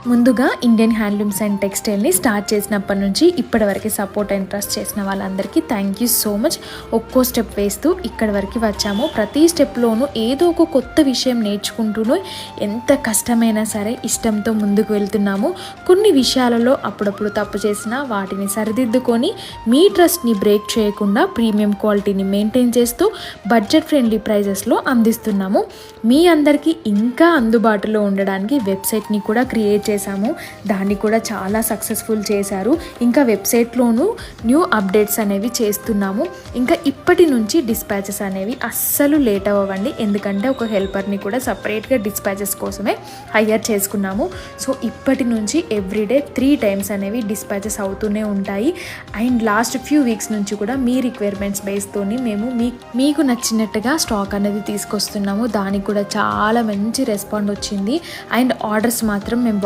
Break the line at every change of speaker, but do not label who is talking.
ముందుగా Indian handlooms and టెక్స్టైల్ని start చేసినప్పటి నుంచి ఇప్పటి వరకు సపోర్ట్ అండ్ ట్రస్ట్ చేసిన వాళ్ళందరికీ థ్యాంక్ యూ సో మచ్. ఒక్కో స్టెప్ వేస్తూ ఇక్కడి వరకు వచ్చాము. ప్రతి స్టెప్లోనూ ఏదో ఒక కొత్త విషయం నేర్చుకుంటూనే ఎంత కష్టమైనా సరే ఇష్టంతో ముందుకు వెళ్తున్నాము. కొన్ని విషయాలలో అప్పుడప్పుడు తప్పు చేసినా వాటిని సరిదిద్దుకొని మీ ట్రస్ట్ని బ్రేక్ చేయకుండా ప్రీమియం క్వాలిటీని మెయింటైన్ చేస్తూ బడ్జెట్ ఫ్రెండ్లీ ప్రైజెస్లో అందిస్తున్నాము. మీ అందరికీ ఇంకా అందుబాటులో ఉండడానికి వెబ్సైట్ని కూడా క్రియేట్ చేశాము. దాన్ని కూడా చాలా సక్సెస్ఫుల్ చేశారు. ఇంకా వెబ్సైట్లోనూ న్యూ అప్డేట్స్ అనేవి చేస్తున్నాము. ఇంకా ఇప్పటి నుంచి డిస్పాచెస్ అనేవి అస్సలు లేట్ అవ్వండి. ఎందుకంటే ఒక హెల్పర్ని కూడా సపరేట్గా డిస్పాచెస్ కోసమే హైర్ చేసుకున్నాము. సో ఇప్పటి నుంచి ఎవ్రీడే 3 times అనేవి డిస్పాచెస్ అవుతూనే ఉంటాయి. అండ్ లాస్ట్ ఫ్యూ వీక్స్ నుంచి కూడా మీ రిక్వైర్మెంట్స్ బేస్తోని మేము మీకు నచ్చినట్టుగా స్టాక్ అనేది తీసుకొస్తున్నాము. దానికి కూడా చాలా మంచి రెస్పాండ్ వచ్చింది. అండ్ ఆర్డర్స్ మాత్రం మేము